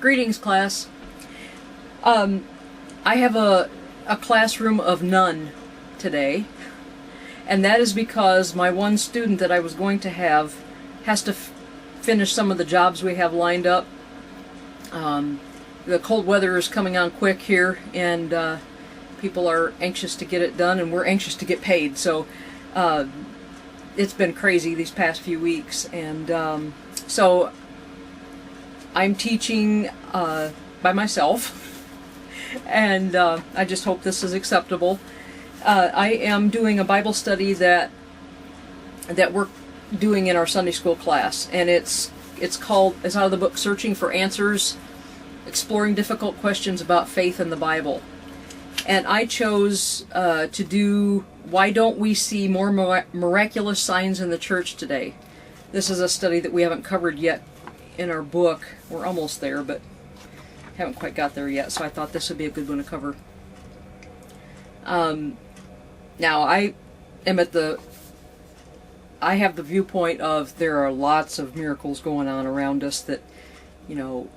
Greetings, class. I have a classroom of none today, and that is because my one student that I was going to have has to finish some of the jobs we have lined up. The cold weather is coming on quick here, and people are anxious to get it done, and we're anxious to get paid. So it's been crazy these past few weeks, and so I'm teaching by myself, and I just hope this is acceptable. I am doing a Bible study that we're doing in our Sunday school class, and it's out of the book Searching for Answers, Exploring Difficult Questions About Faith in the Bible. And I chose to do Why Don't We See More Miraculous Signs in the Church Today? This is a study that we haven't covered yet in our book. We're almost there, but haven't quite got there yet, so I thought this would be a good one to cover. Now, I have the viewpoint of there are lots of miracles going on around us that, you know,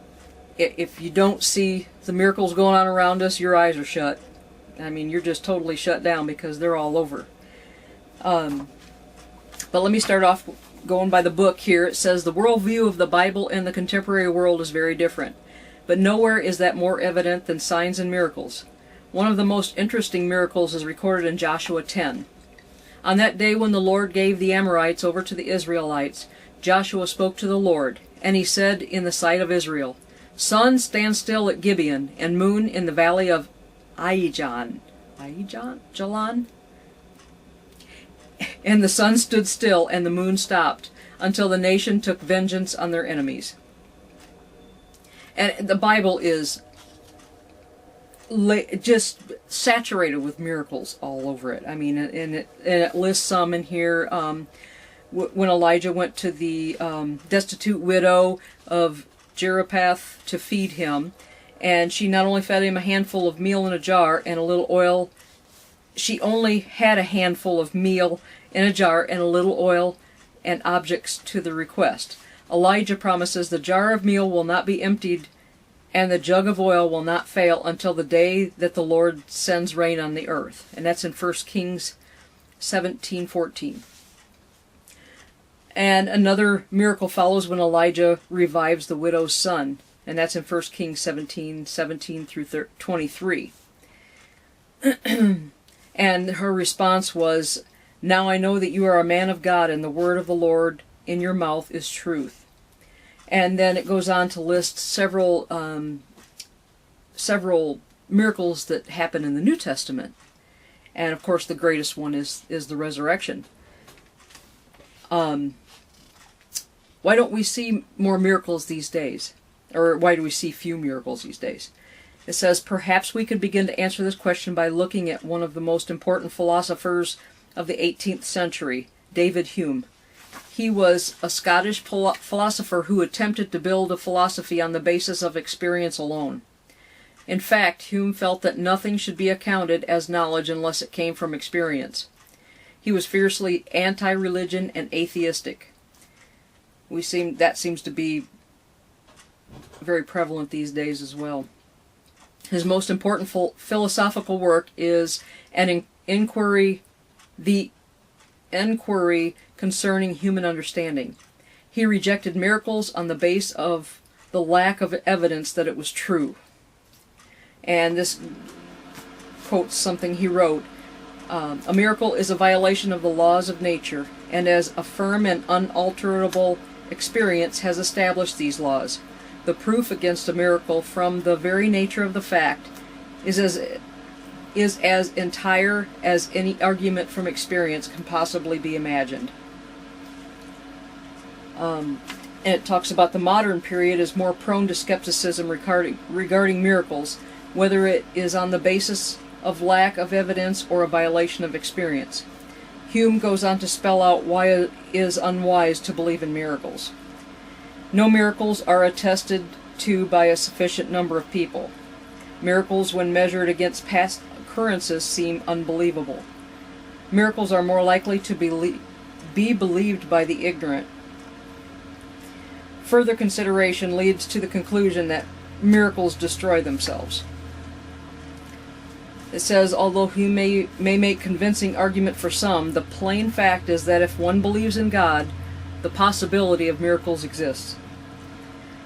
if you don't see the miracles going on around us, your eyes are shut. I mean, you're just totally shut down because they're all over. But let me start off going by the book here. It says, the worldview of the Bible and the contemporary world is very different, but nowhere is that more evident than signs and miracles. One of the most interesting miracles is recorded in Joshua 10. On that day when the Lord gave the Amorites over to the Israelites, Joshua spoke to the Lord, and he said in the sight of Israel, Sun, stand still at Gibeon, and moon in the valley of Aijalon. And the sun stood still, and the moon stopped, until the nation took vengeance on their enemies. And the Bible is just saturated with miracles all over it. I mean, and it lists some in here. When Elijah went to the destitute widow of Zarephath to feed him, and she not only fed him a handful of meal in a jar and a little oil, she only had a handful of meal in a jar and a little oil and objects to the request. Elijah promises the jar of meal will not be emptied and the jug of oil will not fail until the day that the Lord sends rain on the earth. And that's in 1 Kings 17:14. And another miracle follows when Elijah revives the widow's son. And that's in 1 Kings 17 through 23. And her response was, Now I know that you are a man of God, and the word of the Lord in your mouth is truth. And then it goes on to list several miracles that happen in the New Testament. And of course the greatest one is the resurrection. Why don't we see more miracles these days? Or why do we see few miracles these days? It says, perhaps we could begin to answer this question by looking at one of the most important philosophers of the 18th century, David Hume. He was a Scottish philosopher who attempted to build a philosophy on the basis of experience alone. In fact, Hume felt that nothing should be accounted as knowledge unless it came from experience. He was fiercely anti-religion and atheistic. That seems to be very prevalent these days as well. His most important philosophical work is the inquiry concerning human understanding. He rejected miracles on the basis of the lack of evidence that it was true. And this quotes something he wrote, a miracle is a violation of the laws of nature, and as a firm and unalterable experience has established these laws, the proof against a miracle from the very nature of the fact is as entire as any argument from experience can possibly be imagined. And it talks about the modern period as more prone to skepticism regarding miracles, whether it is on the basis of lack of evidence or a violation of experience. Hume goes on to spell out why it is unwise to believe in miracles. No miracles are attested to by a sufficient number of people. Miracles, when measured against past occurrences, seem unbelievable. Miracles are more likely to be believed by the ignorant. Further consideration leads to the conclusion that miracles destroy themselves. It says, although he may make convincing argument for some, the plain fact is that if one believes in God, the possibility of miracles exists.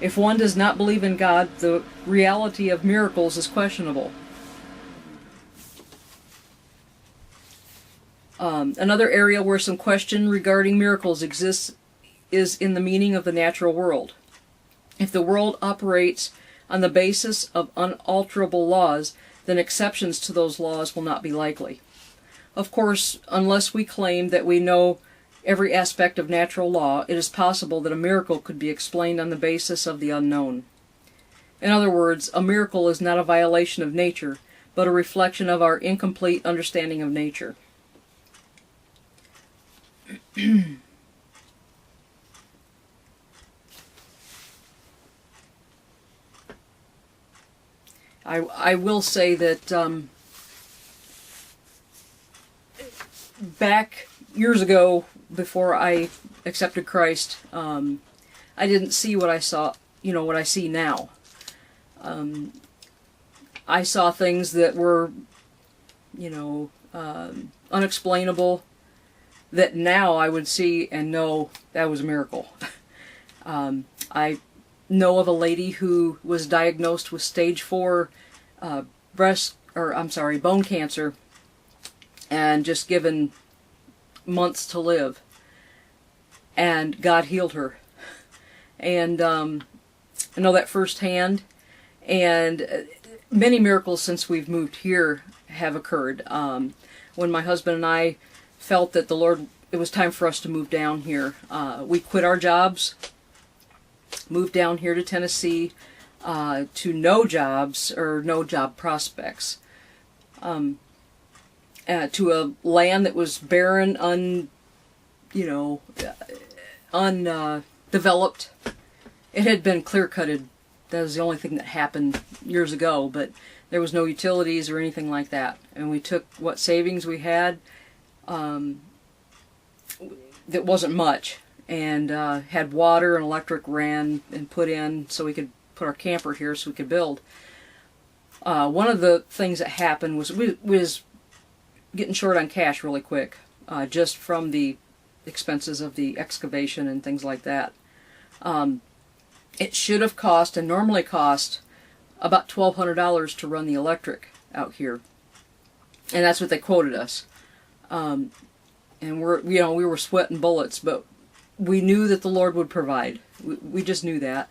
If one does not believe in God, the reality of miracles is questionable. Another area where some question regarding miracles exists is in the meaning of the natural world. If the world operates on the basis of unalterable laws, then exceptions to those laws will not be likely. Of course, unless we claim that we know every aspect of natural law, it is possible that a miracle could be explained on the basis of the unknown. In other words, a miracle is not a violation of nature, but a reflection of our incomplete understanding of nature. I will say that back years ago, before I accepted Christ, I didn't see what I saw, what I see now. I saw things that were, unexplainable, that now I would see and know that was a miracle. I know of a lady who was diagnosed with stage 4 bone cancer, and just given months to live, and God healed her. And I know that firsthand, and many miracles since we've moved here have occurred. When my husband and I felt that it was time for us to move down here, we quit our jobs, moved down here to Tennessee, to no jobs or no job prospects, to a land that was barren, undeveloped. It had been clear-cutted. That was the only thing that happened years ago, but there was no utilities or anything like that. And we took what savings we had, that wasn't much, and had water and electric ran and put in so we could put our camper here so we could build. One of the things that happened was we was getting short on cash really quick, just from the expenses of the excavation and things like that. It should have cost, and normally cost, about $1,200 to run the electric out here, and that's what they quoted us. And we were sweating bullets, but we knew that the Lord would provide. We just knew that.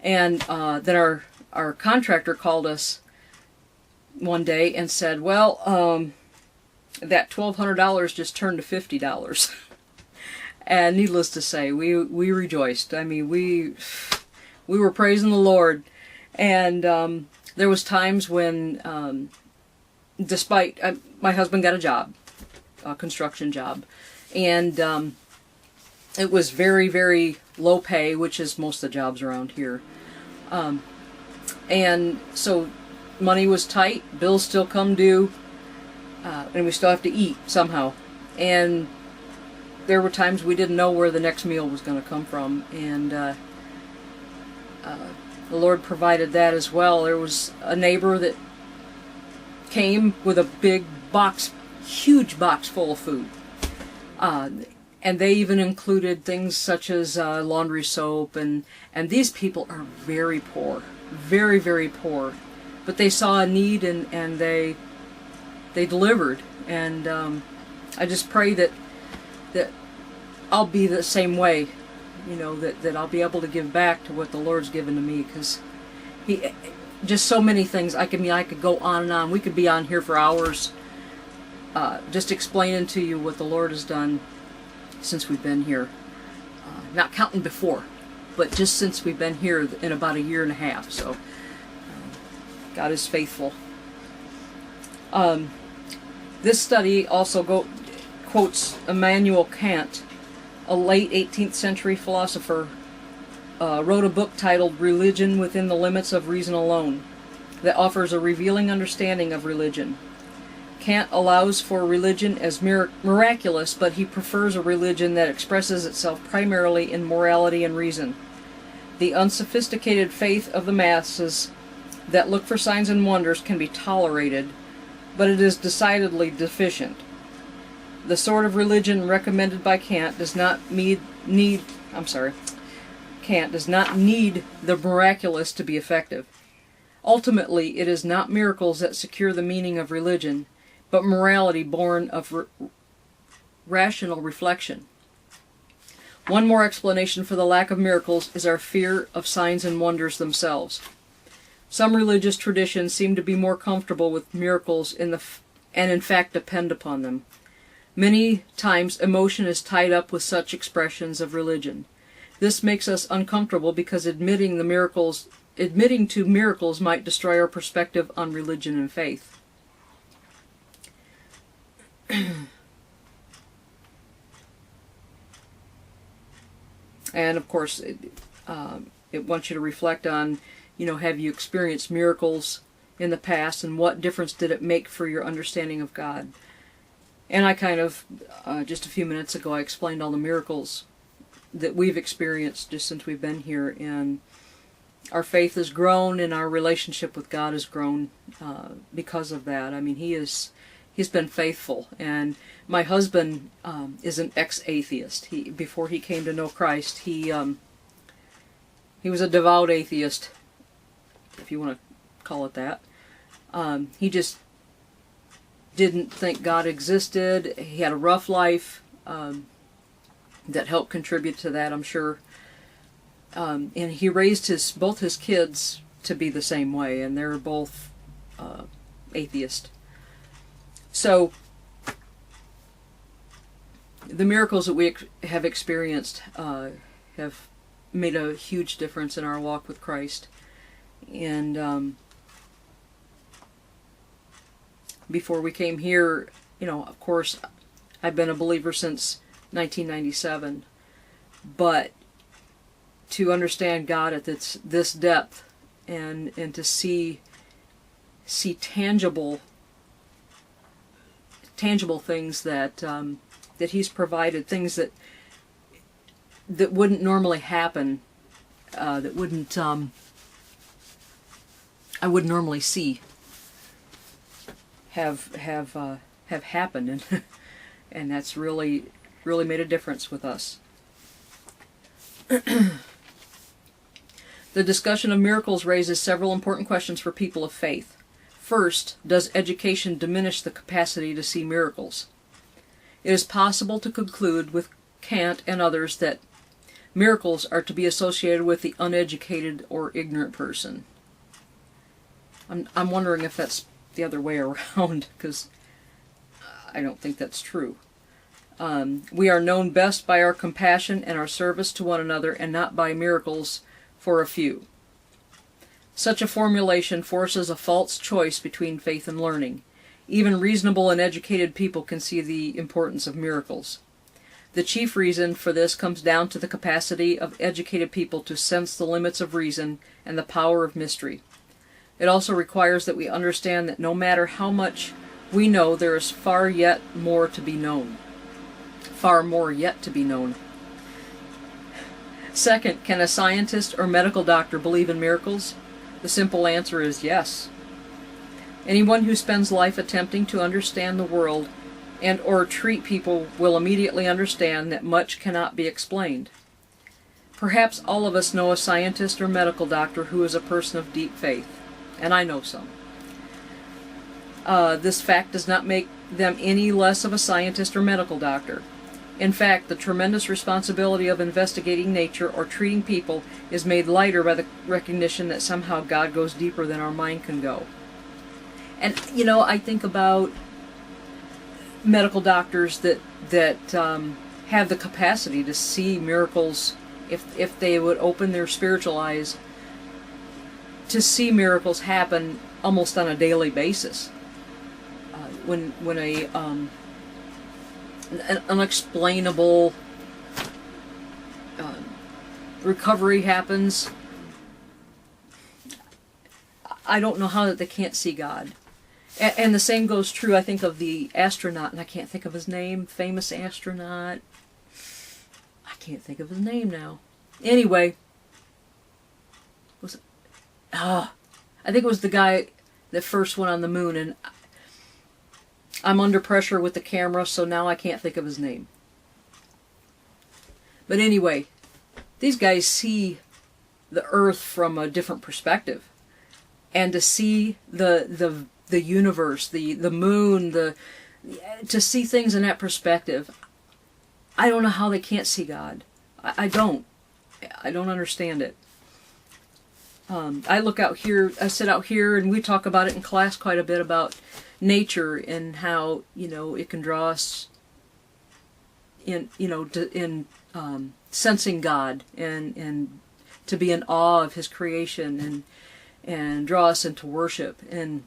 And then our contractor called us one day and said, well, that $1,200 just turned to $50. And needless to say, we rejoiced. I mean, we were praising the Lord. And there was times when, despite, my husband got a job, a construction job, and it was very, very low pay, which is most of the jobs around here. And so money was tight, bills still come due, and we still have to eat somehow. And there were times we didn't know where the next meal was going to come from, and the Lord provided that as well. There was a neighbor that came with a big box, huge box full of food. And they even included things such as laundry soap, and these people are very poor, very, very poor. But they saw a need, and they delivered. And I just pray that I'll be the same way, that I'll be able to give back to what the Lord's given to me, because He, just so many things. I could go on and on. We could be on here for hours, just explaining to you what the Lord has done since we've been here. Not counting before, but just since we've been here in about a year and a half. So God is faithful. This study also quotes Immanuel Kant, a late 18th century philosopher, wrote a book titled Religion Within the Limits of Reason Alone, that offers a revealing understanding of religion. Kant allows for religion as miraculous, but he prefers a religion that expresses itself primarily in morality and reason. The unsophisticated faith of the masses that look for signs and wonders can be tolerated, but it is decidedly deficient. The sort of religion recommended by Kant does not Kant does not need the miraculous to be effective. Ultimately, it is not miracles that secure the meaning of religion, but morality born of rational reflection. One more explanation for the lack of miracles is our fear of signs and wonders themselves. Some religious traditions seem to be more comfortable with miracles and in fact depend upon them. Many times emotion is tied up with such expressions of religion. This makes us uncomfortable because admitting to miracles might destroy our perspective on religion and faith. And of course, it wants you to reflect on, have you experienced miracles in the past, and what difference did it make for your understanding of God? And I kind of, just a few minutes ago, I explained all the miracles that we've experienced just since we've been here, and our faith has grown and our relationship with God has grown because of that. I mean, he's been faithful, and my husband is an ex-atheist. Before he came to know Christ, he was a devout atheist, if you want to call it that. He just didn't think God existed. He had a rough life that helped contribute to that, I'm sure. And he raised both his kids to be the same way, and they're both atheist. So the miracles that we have experienced have made a huge difference in our walk with Christ. And before we came here, of course, I've been a believer since 1997, but to understand God at this depth and to see tangible things that He's provided, things that wouldn't normally happen, that wouldn't I would normally see have happened, and that's really made a difference with us. The discussion of miracles raises several important questions for people of faith. First, does education diminish the capacity to see miracles? It is possible to conclude with Kant and others that miracles are to be associated with the uneducated or ignorant person. I'm wondering if that's the other way around, because I don't think that's true. We are known best by our compassion and our service to one another, and not by miracles for a few. Such a formulation forces a false choice between faith and learning. Even reasonable and educated people can see the importance of miracles. The chief reason for this comes down to the capacity of educated people to sense the limits of reason and the power of mystery. It also requires that we understand that no matter how much we know, there is far more yet to be known. Second, can a scientist or medical doctor believe in miracles? The simple answer is yes. Anyone who spends life attempting to understand the world and or treat people will immediately understand that much cannot be explained. Perhaps all of us know a scientist or medical doctor who is a person of deep faith, and I know some. This fact does not make them any less of a scientist or medical doctor. In fact, the tremendous responsibility of investigating nature or treating people is made lighter by the recognition that somehow God goes deeper than our mind can go. And, I think about medical doctors that have the capacity to see miracles, if they would open their spiritual eyes, to see miracles happen almost on a daily basis. When an unexplainable recovery happens, I don't know how that they can't see God. And the same goes true, I think, of the astronaut, and I can't think of his name, famous astronaut. I can't think of his name now. Anyway, was it? I think it was the guy that first went on the moon, and I'm under pressure with the camera, so now I can't think of his name. But anyway, these guys see the Earth from a different perspective. And to see the universe, the moon, to see things in that perspective, I don't know how they can't see God. I don't understand it. I look out here, I sit out here, and we talk about it in class quite a bit about nature and how, it can draw us in, sensing God and to be in awe of His creation and draw us into worship. And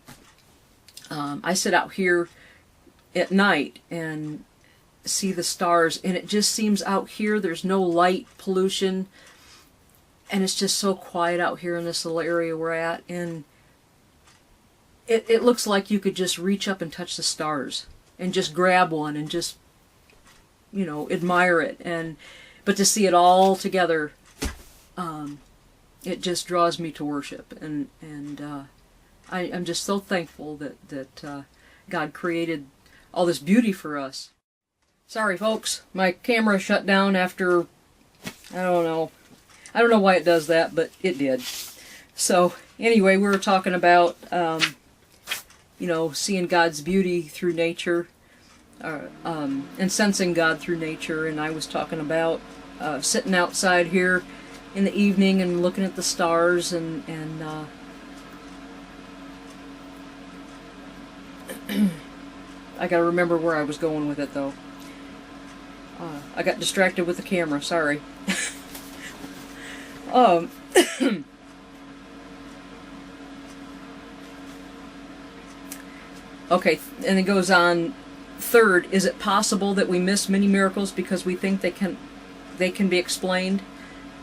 I sit out here at night and see the stars, and it just seems out here there's no light pollution, and it's just so quiet out here in this little area we're at, and it looks like you could just reach up and touch the stars and just grab one and just admire it. But to see it all together, it just draws me to worship, and I'm just so thankful that God created all this beauty for us. Sorry folks, my camera shut down after, I don't know why it does that, but it did. So anyway, we were talking about seeing God's beauty through nature, and sensing God through nature, and I was talking about sitting outside here in the evening and looking at the stars, and I gotta remember where I was going with it though. I got distracted with the camera, sorry. Okay, and it goes on. Third, is it possible that we miss many miracles because we think they can be explained?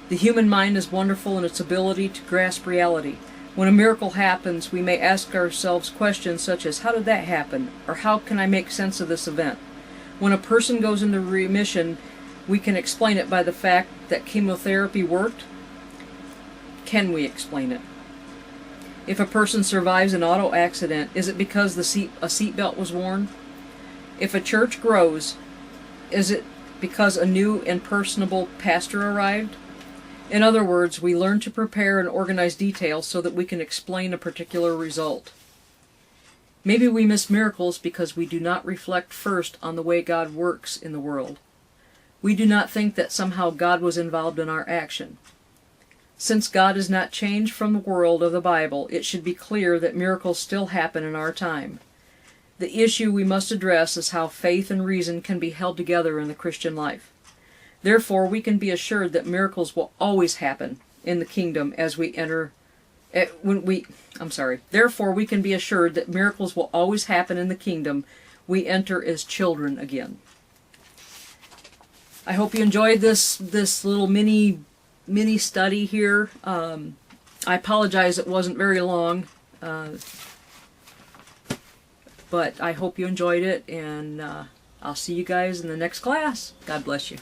The human mind is wonderful in its ability to grasp reality. When a miracle happens, we may ask ourselves questions such as, how did that happen? Or how can I make sense of this event? When a person goes into remission, we can explain it by the fact that chemotherapy worked. Can we explain it? If a person survives an auto accident, is it because a seatbelt was worn? If a church grows, is it because a new and personable pastor arrived? In other words, we learn to prepare and organize details so that we can explain a particular result. Maybe we miss miracles because we do not reflect first on the way God works in the world. We do not think that somehow God was involved in our action. Since God is not changed from the world of the Bible, it should be clear that miracles still happen in our time. The issue we must address is how faith and reason can be held together in the Christian life. Therefore, we can be assured that miracles will always happen in the kingdom as we enter. Therefore, we can be assured that miracles will always happen in the kingdom we enter as children again. I hope you enjoyed this little mini study here. I apologize it wasn't very long, but I hope you enjoyed it, and I'll see you guys in the next class. God bless you.